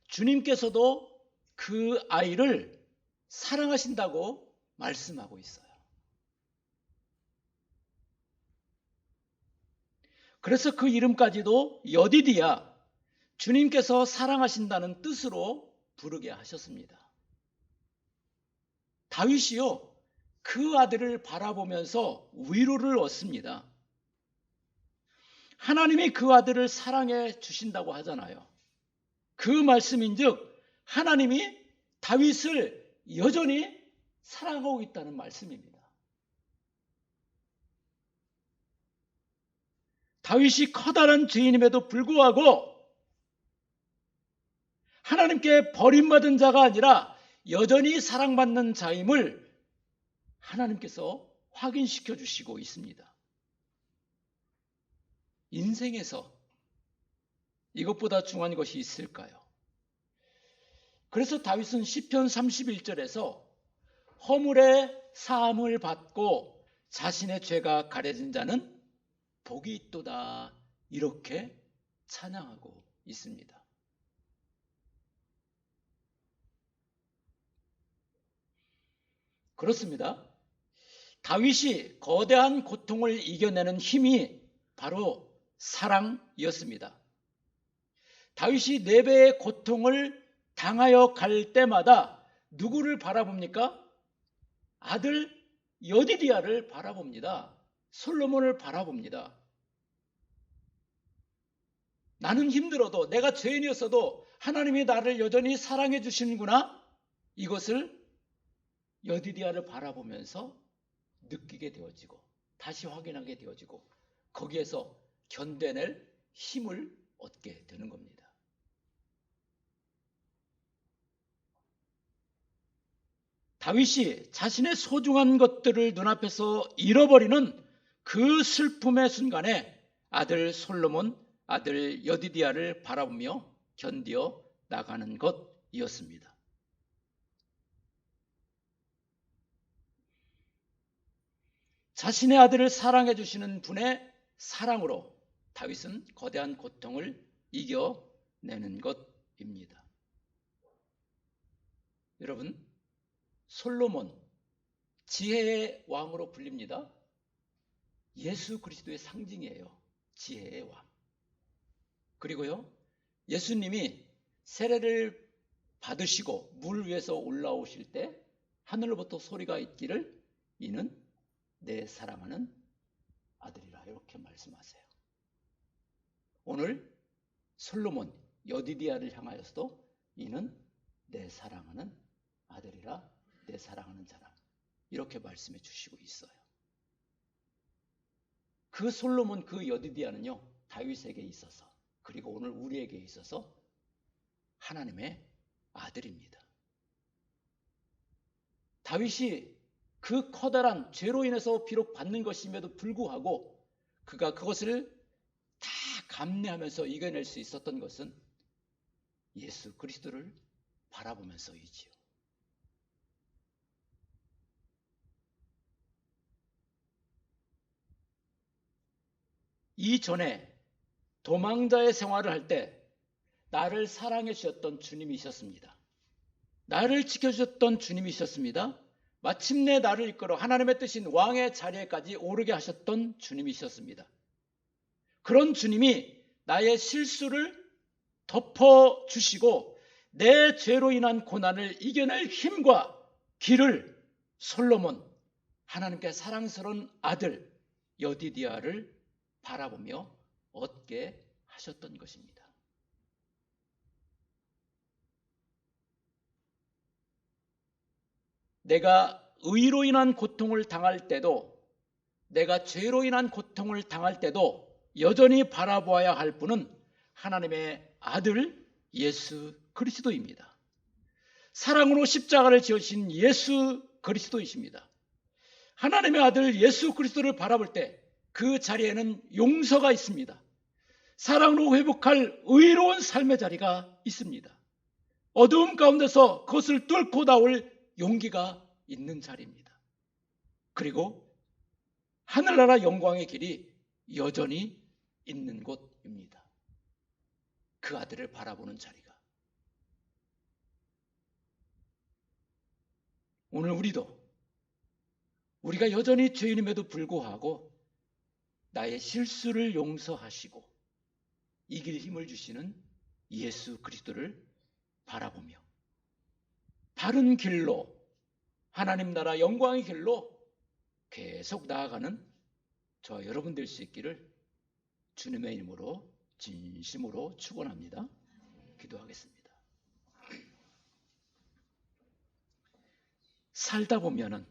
Speaker 1: 주님께서도 그 아이를 사랑하신다고 말씀하고 있어요. 그래서 그 이름까지도 여디디야, 주님께서 사랑하신다는 뜻으로 부르게 하셨습니다. 다윗이요, 그 아들을 바라보면서 위로를 얻습니다. 하나님이 그 아들을 사랑해 주신다고 하잖아요. 그 말씀인즉 하나님이 다윗을 여전히 사랑하고 있다는 말씀입니다. 다윗이 커다란 죄인임에도 불구하고 하나님께 버림받은 자가 아니라 여전히 사랑받는 자임을 하나님께서 확인시켜 주시고 있습니다. 인생에서 이것보다 중요한 것이 있을까요? 그래서 다윗은 시편 31절에서 허물의 사함을 받고 자신의 죄가 가려진 자는 복이 있도다, 이렇게 찬양하고 있습니다. 그렇습니다. 다윗이 거대한 고통을 이겨내는 힘이 바로 사랑이었습니다. 다윗이 4배의 고통을 당하여 갈 때마다 누구를 바라봅니까? 아들 여디디아를 바라봅니다. 솔로몬을 바라봅니다. 나는 힘들어도, 내가 죄인이었어도 하나님이 나를 여전히 사랑해 주시는구나, 이것을 여디디아를 바라보면서 느끼게 되어지고 다시 확인하게 되어지고 거기에서 견뎌낼 힘을 얻게 되는 겁니다. 다윗이 자신의 소중한 것들을 눈앞에서 잃어버리는 그 슬픔의 순간에 아들 솔로몬, 아들 여디디아를 바라보며 견디어 나가는 것이었습니다. 자신의 아들을 사랑해 주시는 분의 사랑으로 다윗은 거대한 고통을 이겨내는 것입니다. 여러분, 솔로몬, 지혜의 왕으로 불립니다. 예수 그리스도의 상징이에요. 지혜의 왕. 그리고요, 예수님이 세례를 받으시고 물 위에서 올라오실 때 하늘로부터 소리가 있기를 이는 내 사랑하는 아들이라, 이렇게 말씀하세요. 오늘 솔로몬, 여디디아를 향하여서도 이는 내 사랑하는 아들이라, 내 사랑하는 자라, 이렇게 말씀해 주시고 있어요. 그 솔로몬, 그 여디디아는요, 다윗에게 있어서, 그리고 오늘 우리에게 있어서 하나님의 아들입니다. 다윗이 그 커다란 죄로 인해서 비록 받는 것임에도 불구하고 그가 그것을 다 감내하면서 이겨낼 수 있었던 것은 예수 그리스도를 바라보면서이지요. 이전에 도망자의 생활을 할 때 나를 사랑해 주셨던 주님이 있었습니다. 나를 지켜주셨던 주님이 있었습니다. 마침내 나를 이끌어 하나님의 뜻인 왕의 자리에까지 오르게 하셨던 주님이 있었습니다. 그런 주님이 나의 실수를 덮어주시고 내 죄로 인한 고난을 이겨낼 힘과 길을 솔로몬, 하나님께 사랑스러운 아들 여디디아를 바라보며 얻게 하셨던 것입니다. 내가 의로 인한 고통을 당할 때도, 내가 죄로 인한 고통을 당할 때도 여전히 바라보아야 할 분은 하나님의 아들 예수 그리스도입니다. 사랑으로 십자가를 지으신 예수 그리스도이십니다. 하나님의 아들 예수 그리스도를 바라볼 때 그 자리에는 용서가 있습니다. 사랑으로 회복할 의로운 삶의 자리가 있습니다. 어두움 가운데서 그것을 뚫고 나올 용기가 있는 자리입니다. 그리고 하늘나라 영광의 길이 여전히 있는 곳입니다. 그 아들을 바라보는 자리가. 오늘 우리가 여전히 죄인임에도 불구하고 나의 실수를 용서하시고 이길 힘을 주시는 예수 그리스도를 바라보며 바른 길로, 하나님 나라 영광의 길로 계속 나아가는 저와 여러분 될 수 있기를 주님의 이름으로 진심으로 축원합니다. 기도하겠습니다. 살다 보면은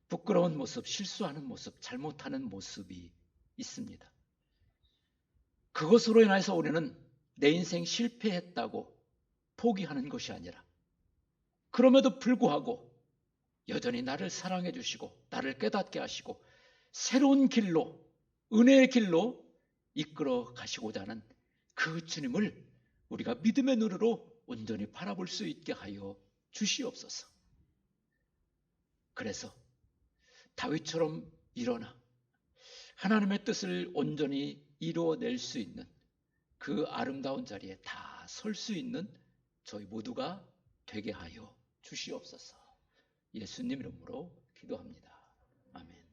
Speaker 1: 부끄러운 모습, 실수하는 모습, 잘못하는 모습이 있습니다. 그것으로 인해서 우리는 내 인생 실패했다고 포기하는 것이 아니라 그럼에도 불구하고 여전히 나를 사랑해 주시고 나를 깨닫게 하시고 새로운 길로, 은혜의 길로 이끌어 가시고자 하는 그 주님을 우리가 믿음의 눈으로 온전히 바라볼 수 있게 하여 주시옵소서. 그래서 다윗처럼 일어나 하나님의 뜻을 온전히 이루어낼 수 있는 그 아름다운 자리에 다 설 수 있는 저희 모두가 되게 하여 주시옵소서. 예수님 이름으로 기도합니다. 아멘.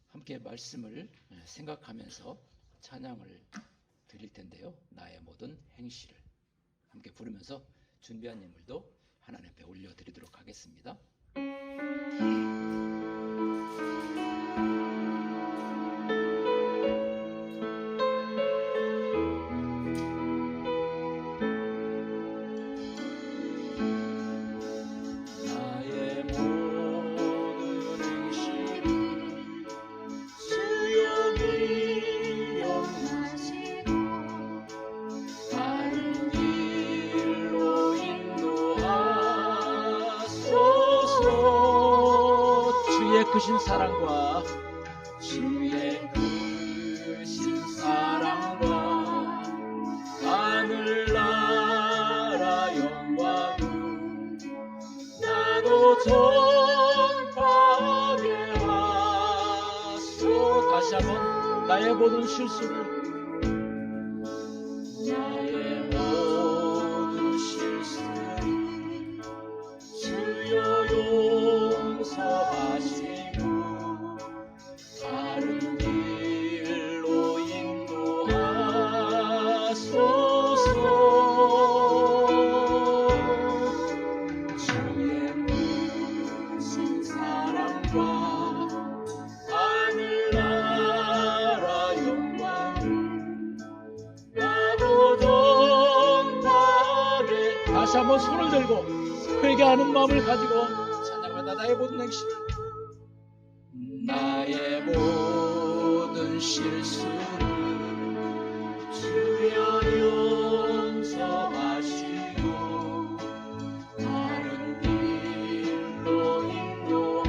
Speaker 1: 함께 말씀을 생각하면서 찬양을 드릴 텐데요. 나의 모든 행실을 함께 부르면서 준비한 예물도 하나님 앞에 올려드리도록 하겠습니다. 나의 모든 행실을 주여 기억하시고 바른 길로 인도하소서. 주의 크신 사랑과 하늘나라 영광을 나도 전파하게 하소. 다시 한번 나의 모든 실수를 주여 용서하시고 바른 길로 인도하소서. 주의 크신 사랑과 하늘나라 영광을 나도 전파하게. 다시 한번 손을 들고 회개하는 마음을 가지고 찬양하다. 나의 모든 행실, 나의 모든 실수를 주여 용서하시고 바른 길로 인도하소서.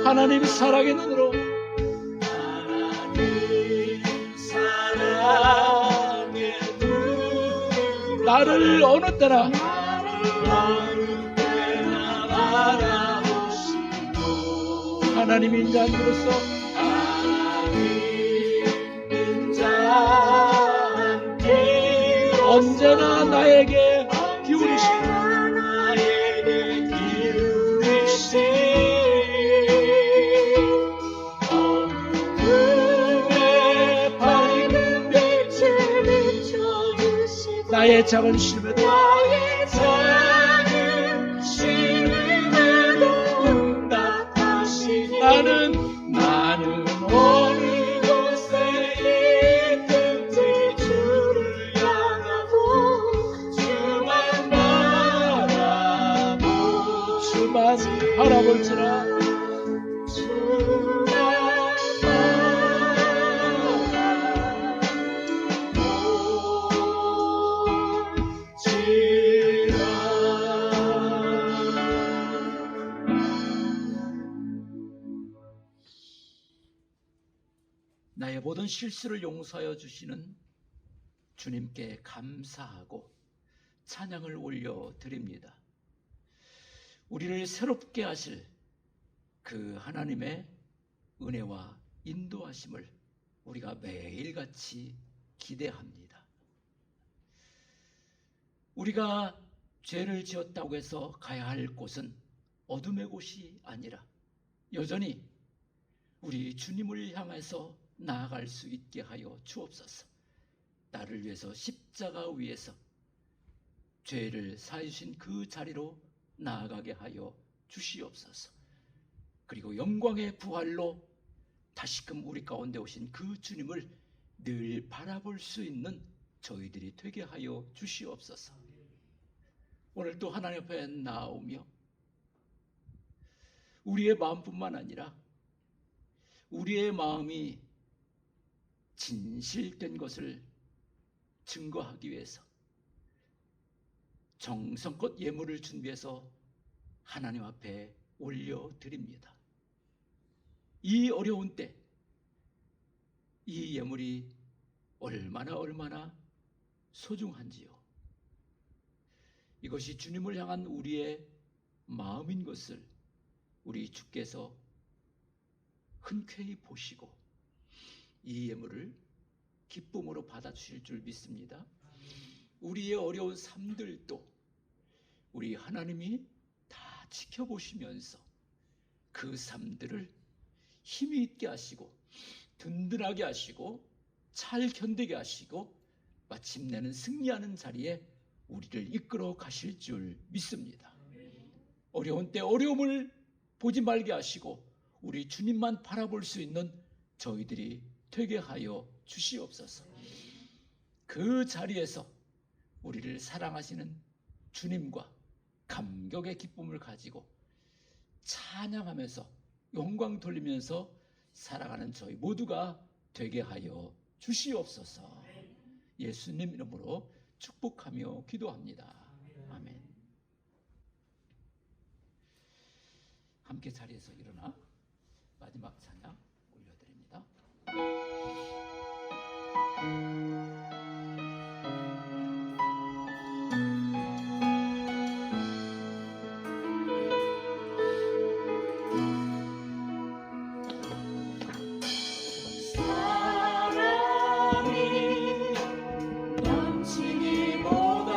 Speaker 1: 하나님 사랑의 눈으로
Speaker 2: 하나님 사랑의 눈으로
Speaker 1: 나를 어느 때나
Speaker 2: 어느 때나 바라보시고
Speaker 1: 하나님 인자함으로써
Speaker 2: 하나님 인자함께
Speaker 1: 언제나 나에게 기울이시고
Speaker 2: 나에게 기울이신 어둠의 밝은 빛을
Speaker 4: 비춰주시고
Speaker 1: 나의 작은 실패도
Speaker 2: 나의 작은 신음에도 응답하시니 나는 어느 곳에 있든지 주를 향하고 주만
Speaker 1: 바라볼지라
Speaker 2: 주만
Speaker 1: 나의 모든 실수를 용서하여 주시는 주님께 감사하고 찬양을 올려드립니다. 우리를 새롭게 하실 그 하나님의 은혜와 인도하심을 우리가 매일같이 기대합니다. 우리가 죄를 지었다고 해서 가야 할 곳은 어둠의 곳이 아니라 여전히 우리 주님을 향해서 나아갈 수 있게 하여 주옵소서. 나를 위해서 십자가 위에서 죄를 사주신 그 자리로 나아가게 하여 주시옵소서. 그리고 영광의 부활로 다시금 우리 가운데 오신 그 주님을 늘 바라볼 수 있는 저희들이 되게 하여 주시옵소서. 오늘 또 하나님 앞에 나오며 우리의 마음뿐만 아니라 우리의 마음이 진실된 것을 증거하기 위해서 정성껏 예물을 준비해서 하나님 앞에 올려드립니다. 이 어려운 때 이 예물이 얼마나 소중한지요. 이것이 주님을 향한 우리의 마음인 것을 우리 주께서 흔쾌히 보시고 이 예물을 기쁨으로 받아주실 줄 믿습니다. 우리의 어려운 삶들도 우리 하나님이 다 지켜보시면서 그 삶들을 힘이 있게 하시고 든든하게 하시고 잘 견디게 하시고 마침내는 승리하는 자리에 우리를 이끌어 가실 줄 믿습니다. 어려운 때 어려움을 보지 말게 하시고 우리 주님만 바라볼 수 있는 저희들이 되게 하여 주시옵소서. 그 자리에서 우리를 사랑하시는 주님과 감격의 기쁨을 가지고 찬양하면서 영광 돌리면서 살아가는 저희 모두가 되게 하여 주시옵소서. 예수님 이름으로 축복하며 기도합니다. 아멘. 함께 자리에서 일어나 마지막 찬양 올려드립니다.
Speaker 2: 사랑이 넘치기보다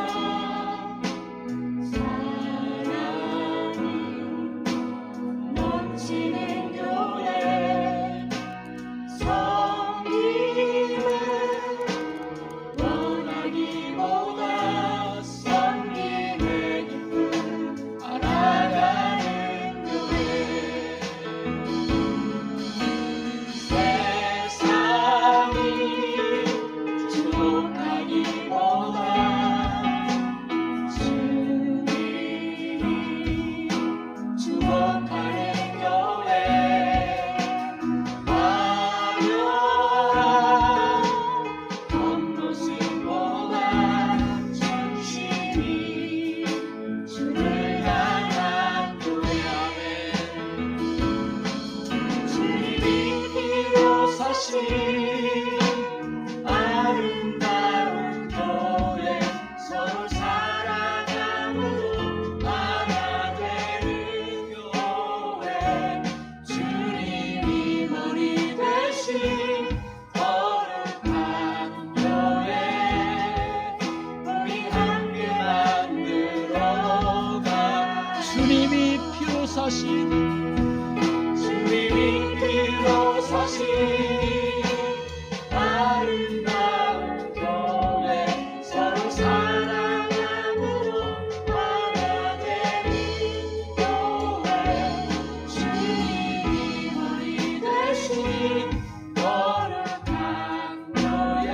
Speaker 2: 사랑이 넘치는 교회 섬김을 원하기보다 섬김의 기쁨 알아가는 교회 세상이
Speaker 1: 일어나신
Speaker 2: 주님이 일어서신 아름다운 교회 서로 사랑함으로 하나 되는 교회 주님이 머리 되신 거룩한 교회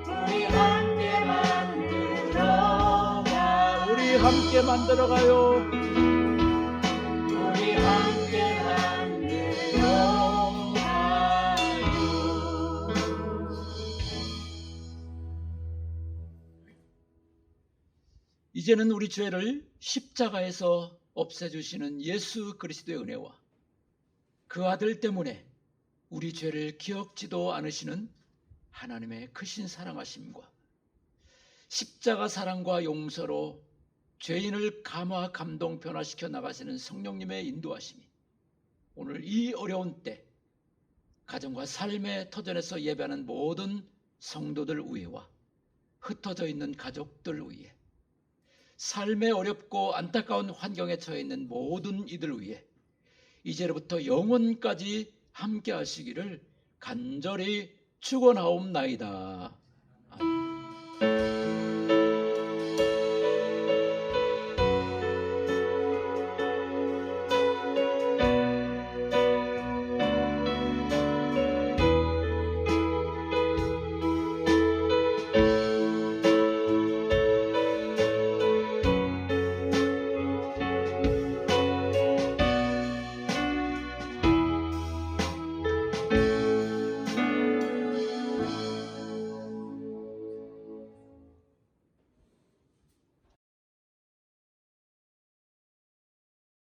Speaker 2: 우리 함께 만들어가
Speaker 1: 우리 함께 만들어가요.
Speaker 2: 우리 함께 만들어가요.
Speaker 1: 이제는 우리 죄를 십자가에서 없애주시는 예수 그리스도의 은혜와 그 아들 때문에 우리 죄를 기억지도 않으시는 하나님의 크신 사랑하심과 십자가 사랑과 용서로 죄인을 감화 감동 변화시켜 나가시는 성령님의 인도하심이 오늘 이 어려운 때 가정과 삶의 터전에서 예배하는 모든 성도들 위에와 흩어져 있는 가족들 위에 삶의 어렵고 안타까운 환경에 처해 있는 모든 이들 위해 이제로부터 영원까지 함께 하시기를 간절히 축원하옵나이다.